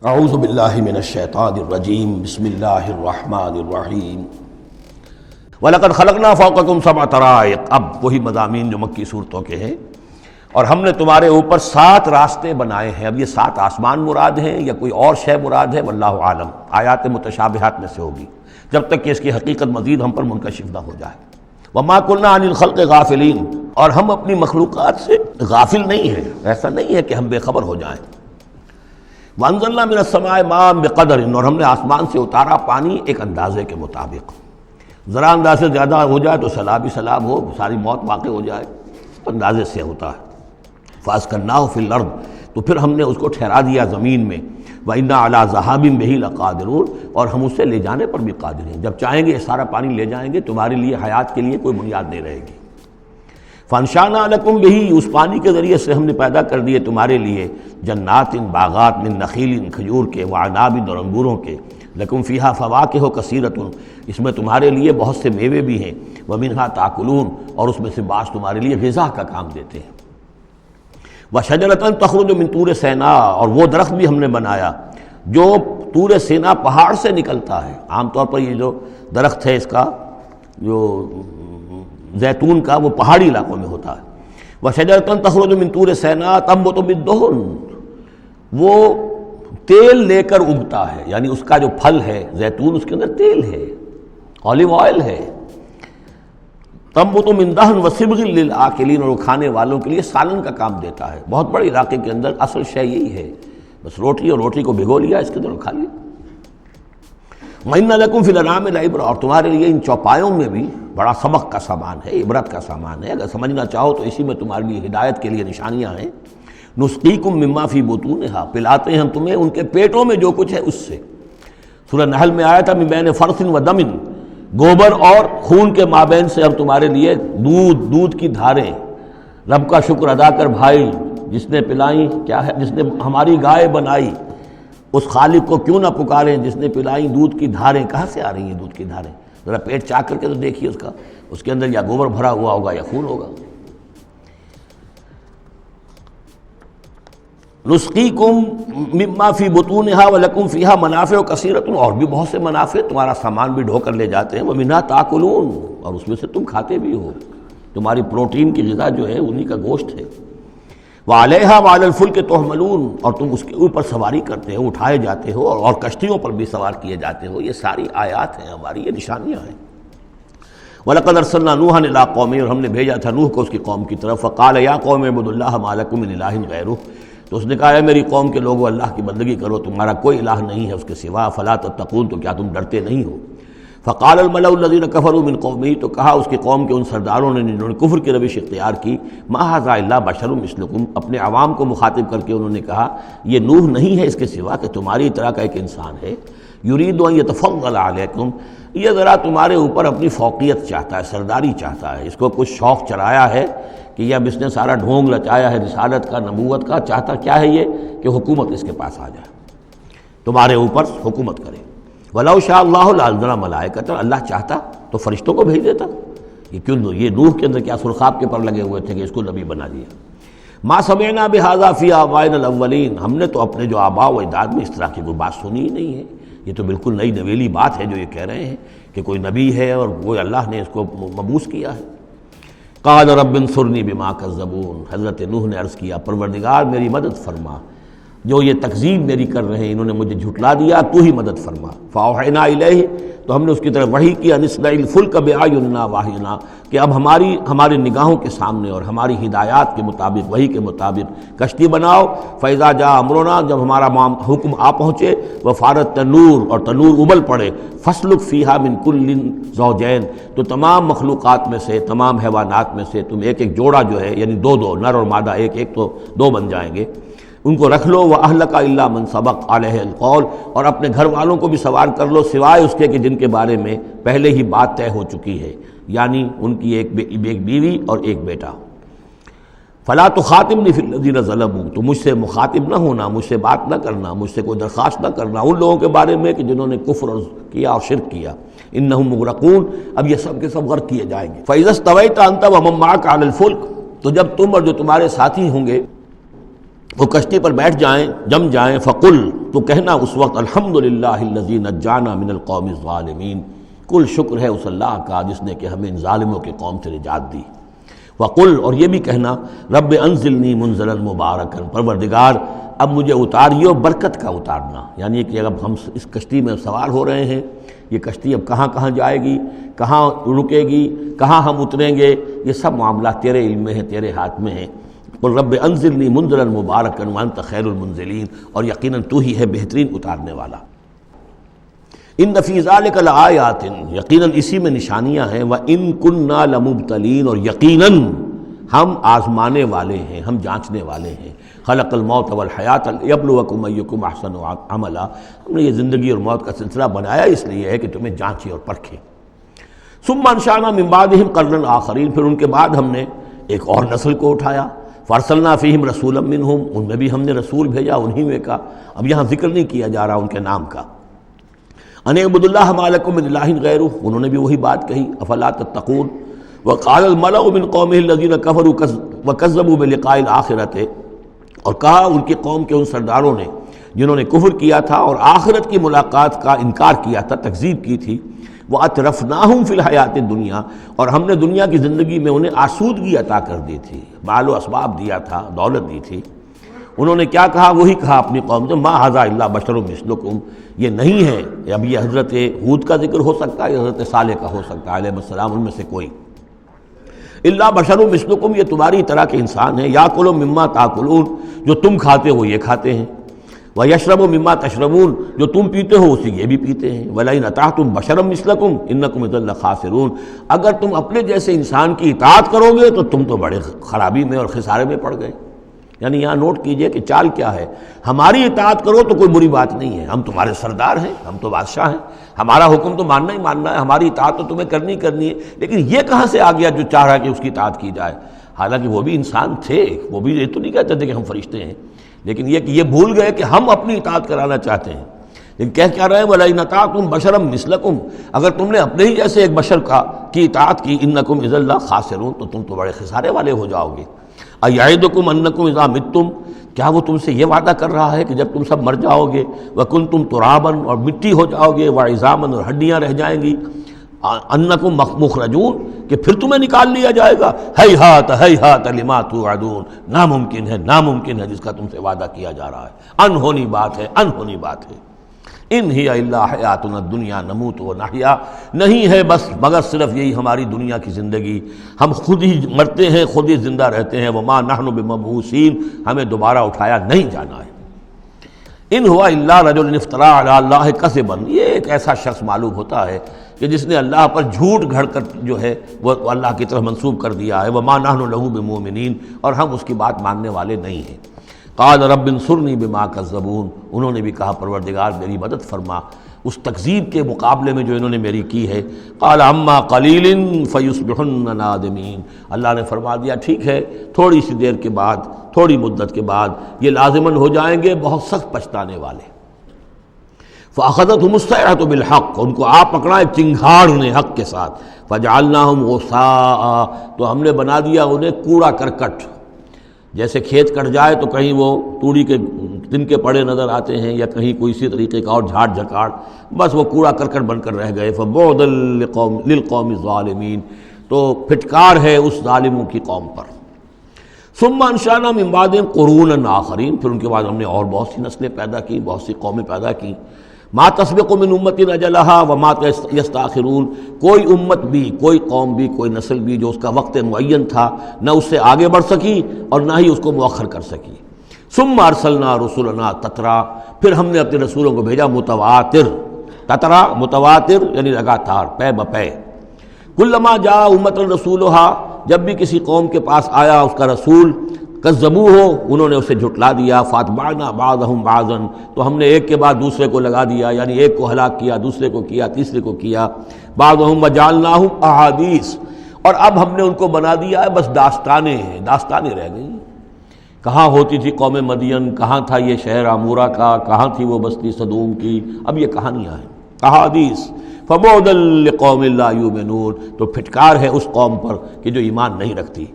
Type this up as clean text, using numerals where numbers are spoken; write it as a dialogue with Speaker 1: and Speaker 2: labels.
Speaker 1: اعوذ باللہ من الشیطان الرجیم بسم اللہ الرحمن الرحیم وَلَقَدْ خَلَقْنَا فَوْقَكُمْ سَبْعَ طَرَائِقَ۔ اب وہی مضامین جو مکی صورتوں کے ہیں، اور ہم نے تمہارے اوپر 7 راستے بنائے ہیں۔ اب یہ 7 آسمان مراد ہیں یا کوئی اور شے مراد ہے، واللہ عالم، آیات متشابہات میں سے ہوگی جب تک کہ اس کی حقیقت مزید ہم پر منکشف نہ ہو جائے۔ وَمَا كُنَّا عَنِ الْخَلْقِ غَافِلِينَ، اور ہم اپنی مخلوقات سے غافل نہیں ہیں، ایسا نہیں ہے کہ ہم بے خبر ہو جائیں۔ وَأَنزَلْنَا مِنَ السَّمَاءِ مَاءً بِقَدَرٍ، اور ہم نے آسمان سے اتارا پانی ایک اندازے کے مطابق، ذرا انداز سے زیادہ ہو جائے تو سیلاب ہی سیلاب ہو، ساری موت واقع ہو جائے، اندازے سے ہوتا ہے۔ فَأَسْكَنَّاهُ فِي الْأَرْضِ، تو پھر ہم نے اس کو ٹھہرا دیا زمین میں۔ وَإِنَّا عَلَىٰ ذَهَابٍ بِهِ لَقَادِرُونَ، اور ہم اسے لے جانے پر بھی قادر ہیں، جب چاہیں گے یہ سارا پانی لے جائیں گے، تمہارے لیے حیات کے لیے کوئی بنیاد نہیں رہے گی۔ فَأَنشَأْنَا لَكُمْ بِهِ، اس پانی کے ذریعے سے ہم نے پیدا کر دیے تمہارے لیے جنات باغات من نخیل کھجور کے، وعناب اور انگوروں کے، لکم فیہا فواکہ کثیرۃ، اس میں تمہارے لیے بہت سے میوے بھی ہیں، ومنہا تاکلون، اور اس میں سے بعض تمہارے لیے غذا کا کام دیتے ہیں۔ وشجرۃ تخرج من طور سینا، اور وہ درخت بھی ہم نے بنایا جو طور سینا پہاڑ سے نکلتا ہے۔ عام طور پر یہ جو درخت ہے اس کا جو زیتون کا، وہ پہاڑی علاقوں میں ہوتا ہے۔ وشجرۃ تخرج من طور سینا تنبت بالدہن، وہ تیل لے کر اگتا ہے، یعنی اس کا جو پھل ہے زیتون، اس کے اندر تیل ہے، اولیو آئل ہے۔ تنبت من دہن وصبغ للآکلین، اور وہ کھانے والوں کے لیے سالن کا کام دیتا ہے۔ بہت بڑے علاقے کے اندر اصل شے یہی ہے، بس روٹی، اور روٹی کو بھگو لیا اس کے اندر کھا لیا۔ وَإِنَّ لَكُمْ فِي الْأَنْعَامِ لَعِبْرَةً، اور تمہارے لیے ان چوپایوں میں بھی بڑا سبق کا سامان ہے، عبرت کا سامان ہے، اگر سمجھنا چاہو تو اسی میں تمہارے لیے ہدایت کے لیے نشانیاں ہیں۔ نُسْقِيكُم مِّمَّا فِي بُطُونِهَا، پلاتے ہیں ہم تمہیں ان کے پیٹوں میں جو کچھ ہے اس سے۔ سورہ نحل میں آیا تھا مِن بین فرث و دم، گوبر اور خون کے مابین سے ہم تمہارے لیے دودھ کی دھاریں۔ رب کا شکر ادا کر بھائی، جس نے پلائیں، کیا ہے، جس نے ہماری گائے بنائی، اس خالق کو کیوں نہ پکاریں جس نے پلائیں دودھ کی دھاریں۔ کہاں سے آ رہی ہیں دودھ کی دھاریں؟ ذرا پیٹ چاک کر کے تو دیکھیے اس کے اندر یا گوبر بھرا ہوا ہوگا یا خون ہوگا۔ نسقیکم مما فی بطونها ولکم فیہا منافع کثیرۃ، اور بھی بہت سے منافع، تمہارا سامان بھی ڈھو کر لے جاتے ہیں۔ ومنھا تاکلون، اور اس میں سے تم کھاتے بھی ہو، تمہاری پروٹین کی غذا جو ہے انہی کا گوشت ہے۔ وعلیہا وعلی الفلک تحملون، اور تم اس کے اوپر سواری کرتے ہو، اٹھائے جاتے ہو، اور کشتیوں پر بھی سوار کیے جاتے ہو۔ یہ ساری آیات ہیں ہماری، یہ نشانیاں ہیں۔ وَلَقَدْ أَرْسَلْنَا نُوحًا إِلَىٰ قَوْمِهِ، اور ہم نے بھیجا تھا نوح کو اس کی قوم کی طرف۔ فَقَالَ يَا قَوْمِ اعْبُدُوا اللَّهَ مَا لَكُم مِّنْ إِلَٰهٍ غَيْرُهُ، تو اس نے کہا اے میری قوم کے لوگو، اللہ کی بندگی کرو، تمہارا کوئی الہ نہیں ہے اس کے سوا۔ فَلَا تَتَّقُونَ، تو کیا تم ڈرتے نہیں ہو؟ فقال الملأ الذين كفروا من قومه، تو کہا اس کی قوم کے ان سرداروں نے جنہوں نے کفر کی روش اختیار کی، ما هذا الا بشر مثلكم، اپنے عوام کو مخاطب کر کے انہوں نے کہا یہ نوح نہیں ہے اس کے سوا کہ تمہاری طرح کا ایک انسان ہے۔ يريد ان يتفضل عليكم، یہ ذرا تمہارے اوپر اپنی فوقیت چاہتا ہے، سرداری چاہتا ہے، اس کو کچھ شوق چرایا ہے کہ یہ اب اس نے سارا ڈھونگ رچایا ہے رسالت کا، نبوت کا، چاہتا کیا ہے یہ کہ حکومت اس کے پاس آ جائے، تمہارے اوپر حکومت کرے۔ وَلَوْ شَاءَ اللَّهُ لَأَنزَلَ مَلَائِكَةً، اللہ چاہتا تو فرشتوں کو بھیج دیتا۔ یہ کیوں؟ یہ نوح کے اندر کیا سرخاب کے پر لگے ہوئے تھے کہ اس کو نبی بنا دیا۔ مَا سَمِعْنَا بِهَذَا فِي آبَائِنَا الْأَوَّلِينَ، ہم نے تو اپنے جو آباء و اجداد میں اس طرح کی کوئی بات سنی ہی نہیں ہے۔ یہ تو بالکل نئی نویلی بات ہے جو یہ کہہ رہے ہیں کہ کوئی نبی ہے اور وہ اللہ نے اس کو مبعوث کیا ہے۔ قَالَ رَبِّ انصُرْنِي بِمَا كَذَّبُونِ، حضرت نوح نے عرض کیا پروردگار میری مدد فرما، جو یہ تکذیب میری کر رہے ہیں، انہوں نے مجھے جھٹلا دیا، تو ہی مدد فرما۔ فَأَوْحَيْنَا إِلَيْهِ، تو ہم نے اس کی طرف وحی کیا، نِصْنَعِ الْفُلْكَ بِأَعْيُنِنَا وَحْيِنَا، کہ اب ہماری نگاہوں کے سامنے اور ہماری ہدایات کے مطابق، وحی کے مطابق کشتی بناؤ۔ فَإِذَا جَاءَ أَمْرُنَا، جب ہمارا حکم آ پہنچے، وَفَارَ التَّنُّورُ، اور تنور ابل پڑے، فَاسْلُكْ فِيهَا مِن كُلٍّ زَوْجَيْنِ، تو تمام مخلوقات میں سے، تمام حیوانات میں سے تم ایک جوڑا جو ہے، یعنی دو نر اور مادہ ایک تو 2 بن جائیں گے، ان کو رکھ لو۔ وَأَهْلَكَ إِلَّا مَنْ سَبَقَ عَلَيْهِ الْقَوْلُ، اور اپنے گھر والوں کو بھی سوار کر لو سوائے اس کے کہ جن کے بارے میں پہلے ہی بات طے ہو چکی ہے، یعنی ان کی ایک بیوی اور ایک بیٹا۔ فَلَا تُخَاطِبْنِي فِي الَّذِينَ ظَلَمُوا، تو مجھ سے مخاطب نہ ہونا، مجھ سے بات نہ کرنا، مجھ سے کوئی درخواست نہ کرنا ان لوگوں کے بارے میں کہ جنہوں نے کفر کیا اور شرک کیا۔ إِنَّهُمْ مُغْرَقُونَ، اب یہ سب کے سب غرق کیے جائیں گے۔ فَإِذَا اسْتَوَيْتَ أَنْتَ وَمَن مَّعَكَ عَلَى الْفُلْكِ، تو جب تم اور جو تمہارے ساتھی ہوں گے وہ کشتی پر بیٹھ جائیں، جم جائیں، فقل، تو کہنا اس وقت الحمدللہ الذی نجانا من القوم الظالمین، کل شکر ہے اس اللہ کا جس نے کہ ہمیں ان ظالموں کے قوم سے نجات دی۔ وقل، اور یہ بھی کہنا رب انزلنی منزلا مبارکا، پروردگار اب مجھے اتاریو برکت کا اتارنا، یعنی کہ اب ہم اس کشتی میں سوار ہو رہے ہیں، یہ کشتی اب کہاں کہاں جائے گی، کہاں رکے گی، کہاں ہم اتریں گے، یہ سب معاملات تیرے علم میں ہیں، تیرے ہاتھ میں ہیں۔ قل رب انزلنی منزلا مبارکا وانت خیر المنزلین، اور یقیناً تو ہی ہے بہترین اتارنے والا۔ ان فی ذلک لآیات، یقیناً اسی میں نشانیاں ہیں، وان کنا لمبتلین، اور یقیناً ہم آزمانے والے ہیں، ہم جانچنے والے ہیں۔ خلق الموت والحیات لیبلوکم ایکم احسن عملا، ہم نے یہ زندگی اور موت کا سلسلہ بنایا اس لیے ہے کہ تمہیں جانچے اور پرکھے۔ ثم انشأنا من بعدہم قرنا آخرین، پھر ان کے بعد ہم نے ایک اور نسل کو اٹھایا۔ فارسلنا فیہم رسولا منہم، ان میں بھی ہم نے رسول بھیجا انہی میں کا، اب یہاں ذکر نہیں کیا جا رہا ان کے نام کا۔ ان اعبدوا اللہ ما لکم من الہ غیرہ، انہوں نے بھی وہی بات کہی، افلا تتقون۔ وقال الملأ من قومه الذین کفروا وکذبوا بلقاء الآخرۃ، اور کہا ان کی قوم کے ان سرداروں نے جنہوں نے کفر کیا تھا اور آخرت کی ملاقات کا انکار کیا تھا، تکذیب کی تھی، وَأَتْرَفْنَاهُمْ فِي الْحَيَاةِ الدُّنْيَا، اور ہم نے دنیا کی زندگی میں انہیں آسودگی عطا کر دی تھی، مال و اسباب دیا تھا، دولت دی تھی۔ انہوں نے کیا کہا، وہی کہا اپنی قوم سے، مَا هَذَا إِلَّا بَشَرٌ مِثْلُكُمْ، یہ نہیں ہے، اب یہ حضرت ہود کا ذکر ہو سکتا ہے، حضرت صالح کا ہو سکتا ہے علیہ السلام، ان میں سے کوئی۔ الا بشر مثلکم، یہ تمہاری طرح کے انسان ہیں، یاکل مما تاکلون، جو تم کھاتے ہو یہ کھاتے ہیں، ویشرب مما تشربون، جو تم پیتے ہو اسی یہ بھی پیتے ہیں، ولئن اطعتم بشرا مثلکم انکم اذا لخاسرون، اگر تم اپنے جیسے انسان کی اطاعت کرو گے تو تم تو بڑے خرابی میں اور خسارے میں پڑ گئے۔ یعنی یہاں نوٹ کیجئے کہ چال کیا ہے، ہماری اطاعت کرو تو کوئی بری بات نہیں ہے، ہم تمہارے سردار ہیں، ہم تو بادشاہ ہیں، ہمارا حکم تو ماننا ہی ماننا ہے، ہماری اطاعت تو تمہیں کرنی کرنی ہے، لیکن یہ کہاں سے آ گیا جو چاہ رہا کہ اس کی اطاعت کی جائے، حالانکہ وہ بھی انسان تھے، وہ بھی یہ تو نہیں کہتے تھے کہ ہم فرشتے ہیں، لیکن یہ کہ یہ بھول گئے کہ ہم اپنی اطاعت کرانا چاہتے ہیں، لیکن کہہ کیا رہے ہیں وَلَئِنْ أَطَعْتُمْ بَشَرًا مِثْلَكُمْ، اگر تم نے اپنے ہی جیسے ایک بشر کی اطاعت کی، إِنَّكُمْ إِذًا لَخَاسِرُونَ، تو تم تو بڑے خسارے والے ہو جاؤ گے۔ أَيَعِدُكُمْ أَنَّكُمْ إِذَا مِتُّمْ، کیا وہ تم سے یہ وعدہ کر رہا ہے کہ جب تم سب مر جاؤ گے، وَكُنْتُمْ تُرَابًا، اور مٹی ہو جاؤ گے، وَعِظَامًا، اور ہڈیاں رہ جائیں گی، أَنَّكُمْ مُخْرَجُونَ، کہ پھر تمہیں نکال لیا جائے گا، ہیہات ہیہات لما توعدون، ناممکن ہے ناممکن ہے جس کا تم سے وعدہ کیا جا رہا ہے، انہونی بات ہے انہونی بات ہے۔ ان ہی الا حیاتنا الدنیا نموت و نحیا، نہیں ہے بس مگر صرف یہی ہماری دنیا کی زندگی، ہم خود ہی مرتے ہیں خود ہی زندہ رہتے ہیں، وما نحن بمبعوثین، ہمیں دوبارہ اٹھایا نہیں جانا ہے۔ ان ہوا الا رجل افترا علی اللہ کذبا، یہ ایک ایسا شخص معلوم ہوتا ہے کہ جس نے اللہ پر جھوٹ گھڑ کر جو ہے وہ اللہ کی طرف منسوب کر دیا ہے، وما نحن له بمؤمنین، اور ہم اس کی بات ماننے والے نہیں ہیں۔ قال رب انصرنی بما کذبون، انہوں نے بھی کہا پروردگار میری مدد فرما اس تکذیب کے مقابلے میں جو انہوں نے میری کی ہے۔ قال اما قلیل فیصبحن نادمین، اللہ نے فرما دیا ٹھیک ہے تھوڑی سی دیر کے بعد، تھوڑی مدت کے بعد یہ لازماً ہو جائیں گے بہت سخت پچھتانے والے۔ فاخذتهم الصیحۃ بالحق، ان کو آ پکڑا ایک چنگھاڑ نے حق کے ساتھ، فجعلناہم غثاء، تو ہم نے بنا دیا انہیں کوڑا کرکٹ، جیسے کھیت کٹ جائے تو کہیں وہ توڑی کے تنکے پڑے نظر آتے ہیں یا کہیں کوئی اسی طریقے کا اور جھاڑ جھکاڑ، بس وہ کوڑا کرکٹ بن کر رہ گئے۔ فبعدا للقوم الظالمین، تو پھٹکار ہے اس ظالموں کی قوم پر۔ ثم انشأنا من بعدہم قرونا آخرین، پھر ان کے بعد ہم نے اور بہت سی نسلیں پیدا کی، بہت سی قومیں پیدا کی۔ ما تسبق من امت اجلہا وما یستاخرون، کوئی امت بھی، کوئی قوم بھی، کوئی نسل بھی جو اس کا وقت معین تھا نہ اس سے آگے بڑھ سکی اور نہ ہی اس کو مؤخر کر سکی۔ ثم ارسلنا رسلنا تترا، پھر ہم نے اپنے رسولوں کو بھیجا متواتر، تترا متواتر یعنی لگاتار، پے بپے۔ کلما جاء امۃ رسولھا، جب بھی کسی قوم کے پاس آیا اس کا رسول، کذبوہ، انہوں نے اسے جھٹلا دیا، فاتبعنا بعضهم بعضا، تو ہم نے ایک کے بعد دوسرے کو لگا دیا، یعنی ایک کو ہلاک کیا، دوسرے کو کیا، تیسرے کو کیا۔ بعضهم وجعلناهم احادیث، اور اب ہم نے ان کو بنا دیا ہے بس داستانیں ہیں، داستانیں رہ گئی۔ کہاں ہوتی تھی قوم مدین، کہاں تھا یہ شہر عمورہ کا، کہاں تھی وہ بستی صدوم کی، اب یہ کہانیاں ہیں، احادیث۔ فبعدا لقوم لا یؤمنون، تو پھٹکار ہے اس قوم پر کہ جو ایمان نہیں رکھتی۔